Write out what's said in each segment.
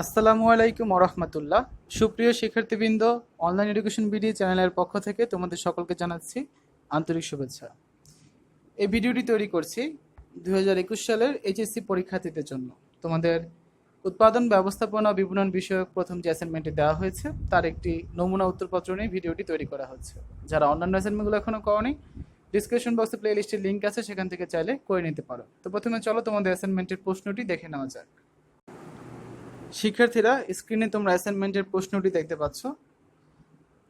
আসসালামু আলাইকুম ওরহমতুল্লাহ। সুপ্রিয় শিক্ষার্থীবৃন্দ, অনলাইন এডুকেশন বিডি চ্যানেলের পক্ষ থেকে তোমাদের সকলকে জানাচ্ছি আন্তরিক শুভেচ্ছা। এই ভিডিওটি তৈরি করছি 2021 সালের এইচএসসি পরীক্ষার্থীদের জন্য। তোমাদের উৎপাদন ব্যবস্থাপনা বিপণন বিষয়ক প্রথম যে অ্যাসাইনমেন্টটি দেওয়া হয়েছে তার একটি নমুনা উত্তরপত্র নিয়ে ভিডিওটি তৈরি করা হচ্ছে। যারা অন্যান্য অ্যাসাইনমেন্টগুলো এখনও করনি, ডিসক্রিপশন বক্সে প্লে লিস্টের লিঙ্ক আছে, সেখান থেকে চাইলে করে নিতে পারো। তো প্রথমে চলো তোমাদের অ্যাসাইনমেন্টের প্রশ্নটি দেখে নেওয়া যাক। শিক্ষার্থীরা, স্ক্রিনে তোমরা অ্যাসাইনমেন্টের প্রশ্নটি দেখতে পাচ্ছ।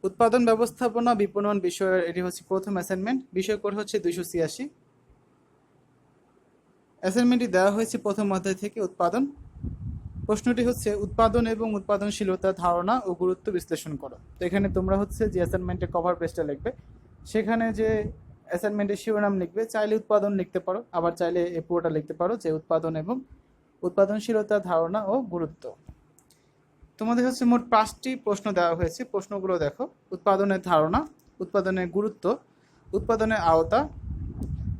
উৎপাদন ব্যবস্থাপনা বিপণন বিষয়ের এটি হচ্ছে প্রথম অ্যাসাইনমেন্ট। বিষয় কোড হচ্ছে 286। অ্যাসাইনমেন্টটি দেওয়া হয়েছে প্রথম অধ্যায় থেকে উৎপাদন। প্রশ্নটি হচ্ছে উৎপাদন এবং উৎপাদনশীলতার ধারণা ও গুরুত্ব বিশ্লেষণ করো। তো এখানে তোমরা হচ্ছে যে অ্যাসাইনমেন্টের কভার পেজটা লিখবে, সেখানে যে অ্যাসাইনমেন্টের শিরোনাম লিখবে, চাইলে উৎপাদন লিখতে পারো, আবার চাইলে এই পুরোটা লিখতে পারো যে উৎপাদন এবং উৎপাদনশীলতার ধারণা ও গুরুত্ব। তোমাদের হচ্ছে মোট 5টি প্রশ্ন দেওয়া হয়েছে। প্রশ্নগুলো দেখো: উৎপাদনের ধারণা, উৎপাদনের গুরুত্ব, উৎপাদনের আওতা,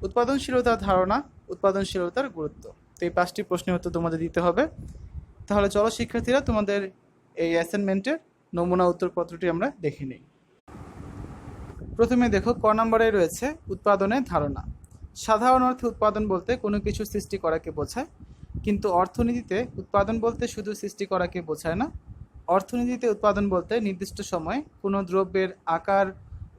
উৎপাদনশীলতার ধারণা, উৎপাদনশীলতার গুরুত্ব। তো এই 5টি প্রশ্নের উত্তর তোমাদের দিতে হবে। তাহলে চলো শিক্ষার্থীরা, তোমাদের এই অ্যাসাইনমেন্টের নমুনা উত্তরপত্রটি আমরা দেখে নিই। প্রথমে দেখো, ক নম্বরে রয়েছে উৎপাদনের ধারণা। সাধারণ অর্থে উৎপাদন বলতে কোনো কিছু সৃষ্টি করাকে বোঝায়, কিন্তু অর্থনীতিতে উৎপাদন বলতে শুধু সৃষ্টি করাকে বোঝায় না। অর্থনীতিতে উৎপাদন বলতে নির্দিষ্ট সময়ে কোনো দ্রব্যের আকার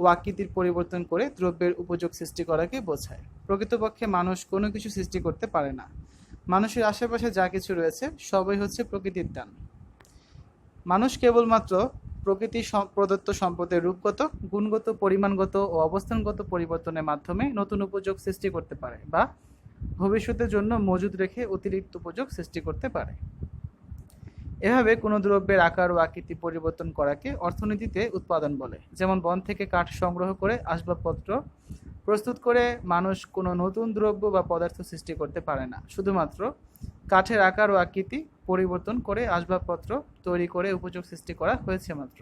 ও আকৃতির পরিবর্তন করে দ্রব্যের উপযোগ সৃষ্টি করাকে বোঝায়। প্রকৃতপক্ষে মানুষ কোনো কিছু সৃষ্টি করতে পারে না। মানুষের আশেপাশে যা কিছু রয়েছে সবই হচ্ছে প্রকৃতির দান। মানুষ কেবলমাত্র প্রকৃতি প্রদত্ত সম্পদের রূপগত, গুণগত, পরিমাণগত ও অবস্থানগত পরিবর্তনের মাধ্যমে নতুন উপযোগ সৃষ্টি করতে পারে বা ভবিষ্যতের জন্য মজুদ রেখে অতিরিক্ত উপযোগ সৃষ্টি করতে পারে। এভাবে কোনো দ্রব্যের আকার ও আকৃতি পরিবর্তন করাকে অর্থনীতিতে উৎপাদন বলে। যেমন বন থেকে কাঠ সংগ্রহ করে আসবাবপত্র প্রস্তুত করে মানুষ কোনো নতুন দ্রব্য বা পদার্থ সৃষ্টি করতে পারে না। শুধুমাত্র কাঠের আকার ও আকৃতি পরিবর্তন করে আসবাবপত্র তৈরি করে উপযোগ সৃষ্টি করা হয়েছে মাত্র।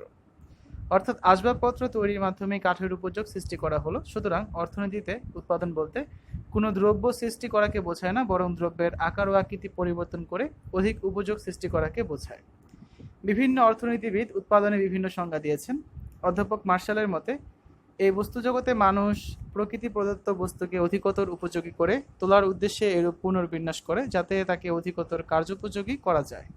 অর্থাৎ আসবাবপত্র তৈরির মাধ্যমে কাঠের উপযোগ সৃষ্টি করা হলো। সুতরাং অর্থনীতিতে উৎপাদন বলতে কোনো দ্রব্য সৃষ্টি করাকে বোঝায় না, বরং দ্রব্যের আকার ও আকৃতি পরিবর্তন করে অধিক উপযোগ সৃষ্টি করাকে বোঝায়। বিভিন্ন অর্থনীতিবিদ উৎপাদনে বিভিন্ন সংজ্ঞা দিয়েছেন। অধ্যাপক মার্শালের মতে, এই বস্তু জগতে মানুষ প্রকৃতি প্রদত্ত বস্তুকে অধিকতর উপযোগী করে তোলার উদ্দেশ্যে এরূপ পুনর্বিন্যাস করে, যাতে তাকে অধিকতর কার্যোপযোগী করা যায়।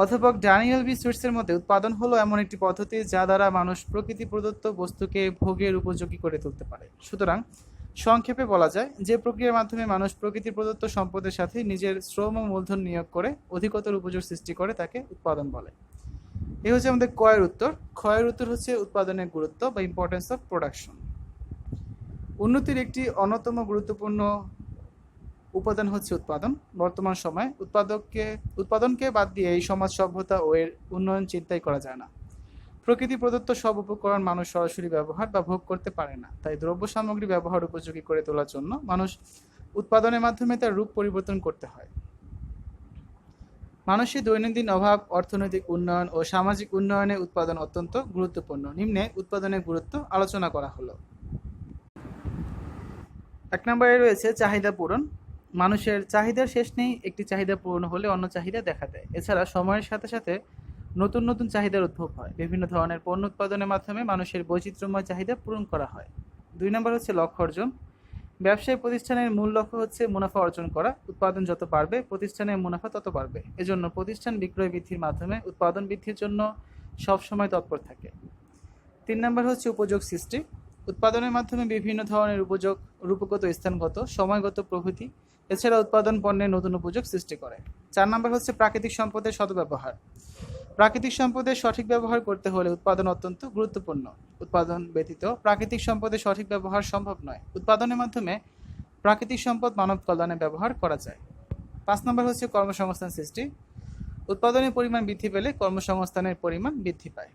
অধ্যাপক ড্যানিয়েল বি সুইটসের মতে, উৎপাদন হলো এমন একটি পদ্ধতি যা দ্বারা মানুষ প্রকৃতি প্রদত্ত বস্তুকে ভোগের উপযোগী করে তুলতে পারে। সুতরাং সংক্ষেপে বলা যায়, যে প্রক্রিয়ার মাধ্যমে মানুষ প্রকৃতি প্রদত্ত সম্পদের সাথে নিজের শ্রম ও মূলধন নিয়োগ করে অধিকতর উপযোগ সৃষ্টি করে, তাকে উৎপাদন বলে। এই হচ্ছে আমাদের কয়ের উত্তর। ক্ষয়ের উত্তর হচ্ছে উৎপাদনের গুরুত্ব বা ইম্পর্টেন্স অফ প্রোডাকশন। উন্নতির একটি অন্যতম গুরুত্বপূর্ণ উপাদান হচ্ছে উৎপাদন। বর্তমান সময়ে উৎপাদনকে বাদ দিয়ে এই সমাজ সভ্যতা ও এর উন্নয়ন চিন্তাই করা যায় না। প্রকৃতি প্রদত্ত সব উপকরণ মানুষ সরাসরি ব্যবহার বা ভোগ করতে পারে না। তাই দ্রব্য সামগ্রী ব্যবহার উপযোগী করে তোলার জন্য মানুষ উৎপাদনের মাধ্যমে তার রূপ পরিবর্তন করতে হয়। মানুষের দৈনন্দিন অভাব, অর্থনৈতিক উন্নয়ন ও সামাজিক উন্নয়নে উৎপাদন অত্যন্ত গুরুত্বপূর্ণ। নিম্নে উৎপাদনের গুরুত্ব আলোচনা করা হলো। 1 নম্বরে রয়েছে চাহিদা পূরণ। মানুষের চাহিদার শেষ নেই। একটি চাহিদা পূরণ হলে অন্য চাহিদা দেখা দেয়। এছাড়া সময়ের সাথে সাথে নতুন নতুন চাহিদার উদ্ভব হয়। বিভিন্ন ধরনের পণ্য উৎপাদনের মাধ্যমে মানুষের বৈচিত্র্যময় চাহিদা পূরণ করা হয়। 2 নম্বর হচ্ছে লক্ষ্য অর্জন। ব্যবসায়ী প্রতিষ্ঠানের মূল লক্ষ্য হচ্ছে মুনাফা অর্জন করা। উৎপাদন যত বাড়বে, প্রতিষ্ঠানের মুনাফা তত বাড়বে। এজন্য প্রতিষ্ঠান বিক্রয় বৃদ্ধির মাধ্যমে উৎপাদন বৃদ্ধির জন্য সবসময় তৎপর থাকে। 3 নম্বর হচ্ছে উপযোগ সৃষ্টি। উৎপাদনের মাধ্যমে বিভিন্ন ধরনের উপযোগ রূপগত, স্থানগত, সময়গত প্রভৃতি, এছাড়া উৎপাদন পণ্যের নতুন উপযোগ সৃষ্টি করে। 4 নম্বর হচ্ছে প্রাকৃতিক সম্পদের সদ্ব্যবহার। প্রাকৃতিক সম্পদের সঠিক ব্যবহার করতে হলে উৎপাদন অত্যন্ত গুরুত্বপূর্ণ। উৎপাদন ব্যতীত প্রাকৃতিক সম্পদের সঠিক ব্যবহার সম্ভব নয়। উৎপাদনের মাধ্যমে প্রাকৃতিক সম্পদ মানব কল্যাণে ব্যবহার করা যায়। 5 নম্বর হচ্ছে কর্মসংস্থান সৃষ্টি। উৎপাদনের পরিমাণ বৃদ্ধি পেলে কর্মসংস্থানের পরিমাণ বৃদ্ধি পায়।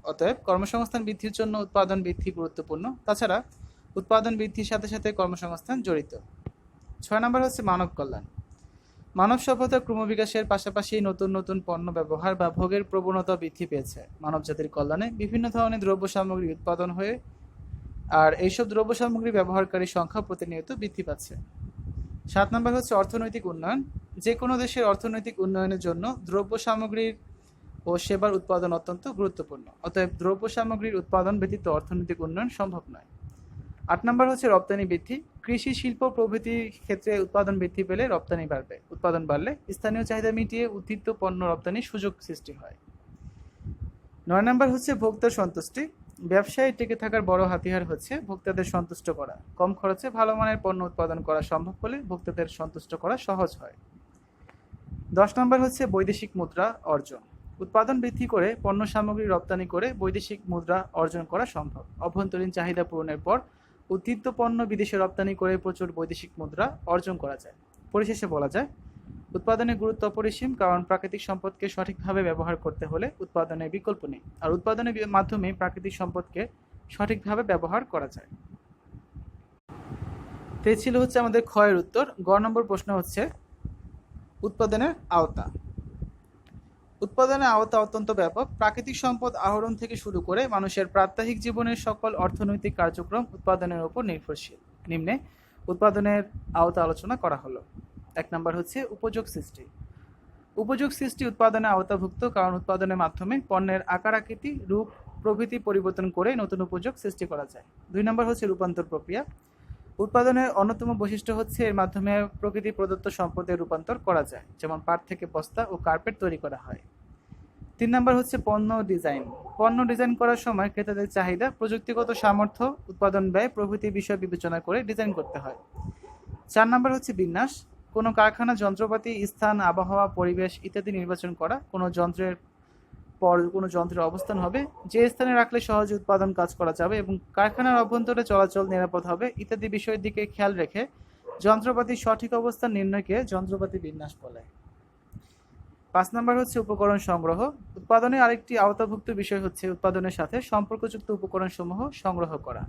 অতএব কর্মসংস্থান বৃদ্ধির জন্য উৎপাদন বৃদ্ধি গুরুত্বপূর্ণ। তাছাড়া উৎপাদন বৃদ্ধির সাথে সাথে কর্মসংস্থান জড়িত। 6 নম্বর হচ্ছে মানব কল্যাণ। মানব সভ্যতার ক্রমবিকাশের পাশাপাশি নতুন নতুন পণ্য ব্যবহার বা ভোগের প্রবণতা বৃদ্ধি পেয়েছে। মানব জাতির কল্যাণে বিভিন্ন ধরনের দ্রব্য সামগ্রী উৎপাদন হয়ে আর এইসব দ্রব্য সামগ্রী ব্যবহারকারীর সংখ্যা প্রতিনিয়ত বৃদ্ধি পাচ্ছে। 7 নম্বর হচ্ছে অর্থনৈতিক উন্নয়ন। যে কোনো দেশের অর্থনৈতিক উন্নয়নের জন্য দ্রব্য সামগ্রীর ও সেবার উৎপাদন অত্যন্ত গুরুত্বপূর্ণ। অতএব দ্রব্য সামগ্রীর উৎপাদন ব্যতীত অর্থনৈতিক উন্নয়ন সম্ভব নয়। 8 নম্বর হচ্ছে রপ্তানি বৃদ্ধি। কৃষি, শিল্প প্রভৃতির ক্ষেত্রে উৎপাদন বৃদ্ধি পেলে রপ্তানি বাড়বে। উৎপাদন বাড়লে স্থানীয় চাহিদা মিটিয়ে উদ্বৃত্ত পণ্য রপ্তানির সুযোগ সৃষ্টি হয়। 9 নম্বর হচ্ছে ভোক্তার সন্তুষ্টি। ব্যবসায় টিকে থাকার বড় হাতিয়ার হচ্ছে ভোক্তাদের সন্তুষ্ট করা। কম খরচে ভালো মানের পণ্য উৎপাদন করা সম্ভব হলে ভোক্তাদের সন্তুষ্ট করা সহজ হয়। 10 নম্বর হচ্ছে বৈদেশিক মুদ্রা অর্জন। উৎপাদন বৃদ্ধি করে পণ্য সামগ্রী রপ্তানি করে বৈদেশিক মুদ্রা অর্জন করা সম্ভব। অভ্যন্তরীণ চাহিদা পূরণের পর উদ্বৃত্ত পণ্য বিদেশে রপ্তানি করে প্রচুর বৈদেশিক মুদ্রা অর্জন করা যায়। পরিশেষে বলা যায়, উৎপাদনের গুরুত্ব অপরিসীম, কারণ প্রাকৃতিক সম্পদকে সঠিকভাবে ব্যবহার করতে হলে উৎপাদনের বিকল্প নেই, আর উৎপাদনের মাধ্যমে প্রাকৃতিক সম্পদকে সঠিকভাবে ব্যবহার করা যায়। তো এই ছিল হচ্ছে আমাদের ক্ষয়ের উত্তর। গ নম্বর প্রশ্ন হচ্ছে উৎপাদনের আওতা। উৎপাদনের আওতা অত্যন্ত ব্যাপক। প্রাকৃতিক সম্পদ আহরণ থেকে শুরু করে মানুষের প্রাত্যহিক জীবনের সকল অর্থনৈতিক কার্যক্রম উৎপাদনের উপর নির্ভরশীল। নিম্নে উৎপাদনের আওতা আলোচনা করা হলো। 1 নম্বর হচ্ছে উপযোগ সৃষ্টি। উপযোগ সৃষ্টি উৎপাদনের আওতাভুক্ত, কারণ উৎপাদনের মাধ্যমে পণ্যের আকার আকৃতি, রূপ প্রভৃতি পরিবর্তন করে নতুন উপযোগ সৃষ্টি করা যায়। 2 নম্বর হচ্ছে রূপান্তর প্রক্রিয়া। উৎপাদনের অন্যতম বৈশিষ্ট্য হচ্ছে এর মাধ্যমে প্রকৃতি প্রদত্ত সম্পদের রূপান্তর করা যায়, যেমন পাট থেকে বস্তা ও কার্পেট তৈরি করা হয়। 3 নম্বর হচ্ছে পণ্য ডিজাইন। পণ্য ডিজাইন করার সময় ক্রেতাদের চাহিদা, প্রযুক্তিগত সামর্থ্য, উৎপাদন ব্যয় প্রভৃতি বিষয় বিবেচনা করে ডিজাইন করতে হয়। 4 নম্বর হচ্ছে বিন্যাস। কোনো কারখানা যন্ত্রপাতি, স্থান, আবহাওয়া, পরিবেশ ইত্যাদি নির্বাচন করা। কোনো যন্ত্রের পর কোনো যন্ত্রের অবস্থান হবে, যে স্থানে রাখলে সহজে উৎপাদন কাজ করা যাবে এবং কারখানার অভ্যন্তরে চলাচল নিরাপদ হবে ইত্যাদি বিষয়ের দিকে খেয়াল রেখে যন্ত্রপাতির সঠিক অবস্থান নির্ণয়কে যন্ত্রপাতি বিন্যাস বলে। 5 নম্বর হচ্ছে উপকরণ সংগ্রহ। উৎপাদনের আরেকটি আওতাভুক্ত বিষয় হচ্ছে উৎপাদনের সাথে সম্পর্কযুক্ত উপকরণসমূহ সংগ্রহ করা।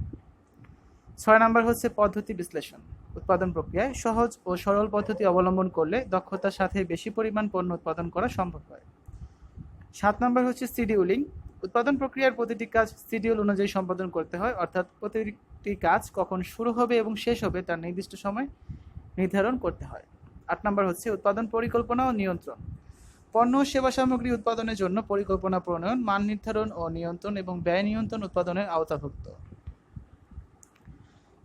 6 নম্বর হচ্ছে পদ্ধতি বিশ্লেষণ। উৎপাদন প্রক্রিয়ায় সহজ ও সরল পদ্ধতি অবলম্বন করলে দক্ষতার সাথে বেশি পরিমাণ পণ্য উৎপাদন করা সম্ভব হয়। 7 নম্বর হচ্ছে শিডিউলিং। উৎপাদন প্রক্রিয়ার প্রতিটি কাজ শিডিউল অনুযায়ী সম্পাদন করতে হয়, অর্থাৎ প্রতিটি কাজ কখন শুরু হবে এবং শেষ হবে তার নির্দিষ্ট সময় নির্ধারণ করতে হয়। 8 নম্বর হচ্ছে উৎপাদন পরিকল্পনা ও নিয়ন্ত্রণ। পণ্য ও সেবা সামগ্রী উৎপাদনের জন্য পরিকল্পনা প্রণয়ন, মান নির্ধারণ ও নিয়ন্ত্রণ এবং ব্যয় নিয়ন্ত্রণ উৎপাদনের আওতাভুক্ত।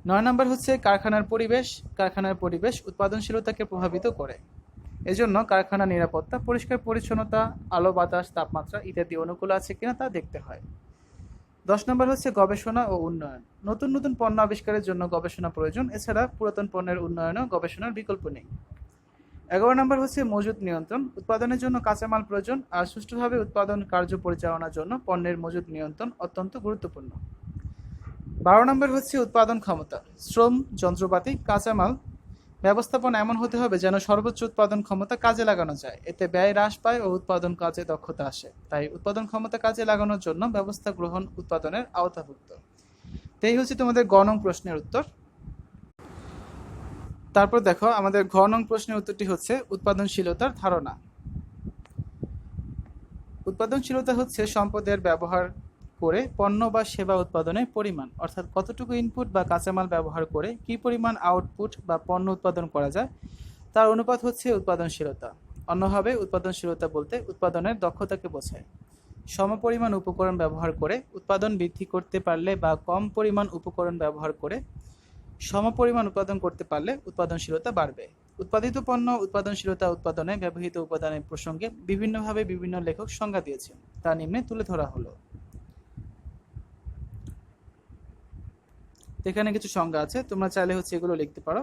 9 নম্বর হচ্ছে কারখানার পরিবেশ। কারখানার পরিবেশ উৎপাদনশীলতাকে প্রভাবিত করে। এজন্য কারখানা নিরাপত্তা, পরিষ্কার পরিচ্ছন্নতা, আলো বাতাস, তাপমাত্রা ইত্যাদি অনুকূল আছে কিনা তা দেখতে হয়। 10 নম্বর হচ্ছে গবেষণা ও উন্নয়ন। নতুন নতুন পণ্য আবিষ্কারের জন্য গবেষণা প্রয়োজন, এছাড়া পুরাতন পণ্যের উন্নয়নেও গবেষণার বিকল্প নেই। 11 নম্বর হচ্ছে মজুত নিয়ন্ত্রণ। উৎপাদনের জন্য কাঁচামাল প্রয়োজন, আর সুষ্ঠুভাবে উৎপাদন কার্য পরিচালনার জন্য পণ্যের মজুত নিয়ন্ত্রণ অত্যন্ত গুরুত্বপূর্ণ। 12 নম্বর হচ্ছে উৎপাদন ক্ষমতা। শ্রম, যন্ত্রপাতি, কাঁচামাল ব্যবস্থাপনা এমন হতে হবে যেন সর্বোচ্চ উৎপাদন ক্ষমতা কাজে লাগানো যায়, এতে ব্যয় হ্রাস পায় ও উৎপাদন কাজে দক্ষতা আসে। তাই উৎপাদন ক্ষমতা কাজে লাগানোর জন্য ব্যবস্থা গ্রহণ উৎপাদনের আওতাভুক্ত। এই হচ্ছে তোমাদের গ নং প্রশ্নের উত্তর। তারপর দেখো আমাদের ঘ নং প্রশ্নের উত্তরটি হচ্ছে উৎপাদনশীলতার ধারণা। উৎপাদনশীলতা হচ্ছে সম্পদের ব্যবহার করে পণ্য বা সেবা উৎপাদনের পরিমাণ, অর্থাৎ কতটুকু ইনপুট বা কাঁচামাল ব্যবহার করে কি পরিমাণ আউটপুট বা পণ্য উৎপাদন করা যায় তার অনুপাত হচ্ছে উৎপাদনশীলতা। অন্যভাবে উৎপাদনশীলতা বলতে উৎপাদনের দক্ষতাকে বোঝায়। সমপরিমাণ উপকরণ ব্যবহার করে উৎপাদন বৃদ্ধি করতে পারলে বা কম পরিমাণ উপকরণ ব্যবহার করে সমপরিমাণ উৎপাদন করতে পারলে উৎপাদনশীলতা বাড়বে। উৎপাদিত পণ্য উৎপাদনশীলতা উৎপাদনে ব্যবহৃত উপাদানের প্রসঙ্গে বিভিন্নভাবে বিভিন্ন লেখক সংজ্ঞা দিয়েছেন, তা নিম্নে তুলে ধরা হলো। এখানে কিছু সংজ্ঞা আছে, তোমরা চাইলে হচ্ছে এগুলো লিখতে পারো।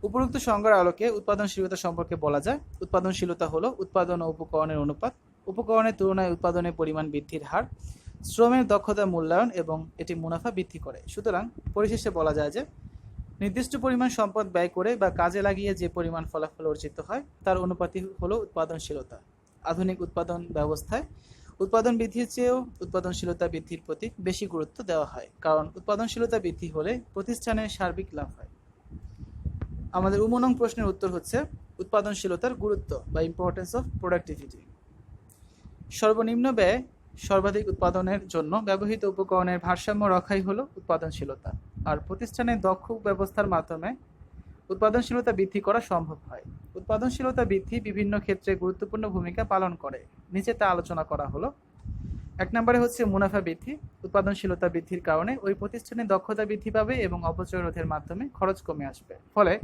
উপরোক্ত সংজ্ঞার আলোকে উৎপাদনশীলতা সম্পর্কে বলা যায়, উৎপাদনশীলতা হলো উৎপাদন ও উপকরণের অনুপাত, উপকরণের তুলনায় উৎপাদনের পরিমাণ বৃদ্ধির হার, শ্রমের দক্ষতা মূল্যায়ন এবং এটি মুনাফা বৃদ্ধি করে। সুতরাং পরিশেষে বলা যায় যে নির্দিষ্ট পরিমাণ সম্পদ ব্যয় করে বা কাজে লাগিয়ে যে পরিমাণ ফলাফল অর্জিত হয় তার অনুপাতই হলো উৎপাদনশীলতা। আধুনিক উৎপাদন ব্যবস্থায় উৎপাদন বৃদ্ধির চেয়েও উৎপাদনশীলতা বৃদ্ধির প্রতি বেশি গুরুত্ব দেওয়া হয়, কারণ উৎপাদনশীলতা বৃদ্ধি হলে প্রতিষ্ঠানের সার্বিক লাভ হয়। আমাদের নং প্রশ্নের উত্তর হচ্ছে উৎপাদনশীলতার গুরুত্ব বা ইম্পর্টেন্স অফ প্রোডাক্টিভিটি। সর্বনিম্ন ব্যয় সর্বাধিক উৎপাদনের জন্য ব্যবহৃত উপকরণের ভারসাম্য রক্ষাই হলো উৎপাদনশীলতা, আর প্রতিষ্ঠানের দক্ষ ব্যবস্থার মাধ্যমে উৎপাদনশীলতা বৃদ্ধি করা সম্ভব হয়। উৎপাদনশীলতা বৃদ্ধি বিভিন্ন ক্ষেত্রে গুরুত্বপূর্ণ ভূমিকা পালন করে। নিচে তা আলোচনা করা হলো। 1 নম্বরে হচ্ছে মুনাফা বৃদ্ধি। উৎপাদনশীলতা বৃদ্ধির কারণে ওই প্রতিষ্ঠানের দক্ষতা বৃদ্ধি পাবে এবং অপচয় রোধের মাধ্যমে খরচ কমে আসবে। ফলে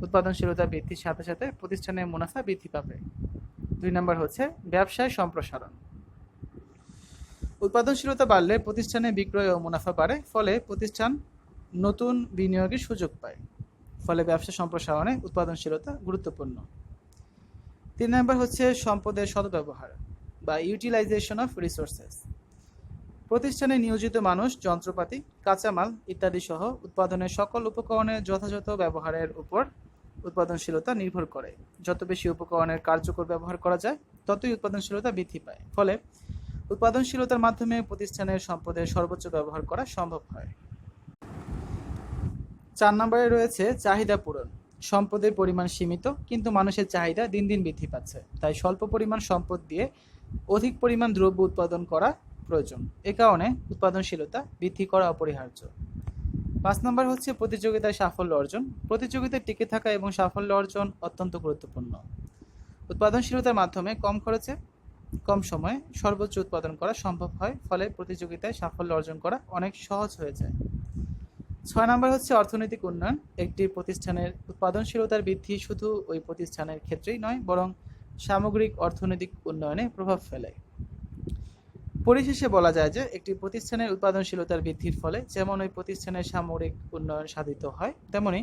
উৎপাদনশীলতা বৃদ্ধির সাথে সাথে প্রতিষ্ঠানের মুনাফা বৃদ্ধি পাবে। 2 নম্বর হচ্ছে ব্যবসায় সম্প্রসারণ। উৎপাদনশীলতা বাড়লে প্রতিষ্ঠানে বিক্রয় ও মুনাফা বাড়ে, ফলে প্রতিষ্ঠান নতুন বিনিয়োগের সুযোগ পায়। ফলে ব্যবসা সম্প্রসারণে উৎপাদনশীলতা গুরুত্বপূর্ণ। 3 নম্বর হচ্ছে সম্পদের সদ্ব্যবহার বা ইউটিলাইজেশন অফ রিসোর্সেস। প্রতিষ্ঠানে নিয়োজিত মানুষ, যন্ত্রপাতি, কাঁচামাল ইত্যাদি সহ উৎপাদনের সকল উপকরণের যথাযথ ব্যবহারের উপর উৎপাদনশীলতা নির্ভর করে। যত বেশি উপকরণের কার্যকর ব্যবহার করা যায়, ততই উৎপাদনশীলতা বৃদ্ধি পায়। ফলে উৎপাদনশীলতার মাধ্যমে প্রতিষ্ঠানের সম্পদের সর্বোচ্চ ব্যবহার করা সম্ভব হয়। 4 নম্বরে রয়েছে চাহিদা পূরণ। সম্পদের পরিমাণ সীমিত, কিন্তু মানুষের চাহিদা দিন দিন বৃদ্ধি পাচ্ছে। তাই স্বল্প পরিমাণ সম্পদ দিয়ে অধিক পরিমাণ দ্রব্য উৎপাদন করা প্রয়োজন। এ কারণে উৎপাদনশীলতা বৃদ্ধি করা অপরিহার্য। 5 নম্বর হচ্ছে প্রতিযোগিতায় সাফল্য অর্জন। প্রতিযোগিতায় টিকে থাকা এবং সাফল্য অর্জন অত্যন্ত গুরুত্বপূর্ণ। উৎপাদনশীলতার মাধ্যমে কম খরচে কম সময়ে সর্বোচ্চ উৎপাদন করা সম্ভব হয়। ফলে প্রতিযোগিতায় সাফল্য অর্জন করা অনেক সহজ হয়ে যায়। 6 নম্বর হচ্ছে অর্থনৈতিক উন্নয়ন। একটি প্রতিষ্ঠানের উৎপাদনশীলতার বৃদ্ধি শুধু ওই প্রতিষ্ঠানের ক্ষেত্রেই নয়, বরং সামগ্রিক অর্থনৈতিক উন্নয়নে প্রভাব ফেলে। পরিশেষে বলা যায় যে একটি প্রতিষ্ঠানের উৎপাদনশীলতার বৃদ্ধির ফলে যেমন ওই প্রতিষ্ঠানের সামগ্রিক উন্নয়ন সাধিত হয়, তেমনি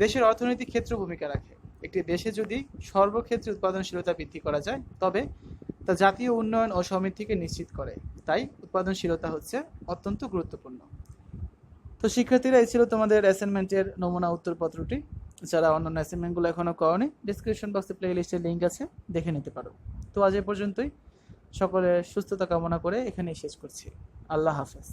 দেশের অর্থনৈতিক ক্ষেত্র ভূমিকা রাখে। একটি দেশে যদি সর্বক্ষেত্রে উৎপাদনশীলতা বৃদ্ধি করা যায়, তবে তা জাতীয় উন্নয়ন ও সমৃদ্ধিকে নিশ্চিত করে। তাই উৎপাদনশীলতা হচ্ছে অত্যন্ত গুরুত্বপূর্ণ। তো শিক্ষার্থীরা, এই ছিল তোমাদের অ্যাসাইনমেন্টের নমুনা উত্তরপত্রটি। যারা অন্যান্য অ্যাসাইনমেন্টগুলো এখনো করনি, ডিসক্রিপশন বক্সে প্লে লিস্টের লিঙ্ক আছে, দেখে নিতে পারো। তো আজ এ পর্যন্তই। সকলের সুস্থতা কামনা করে এখানেই শেষ করছি। আল্লাহ হাফেজ।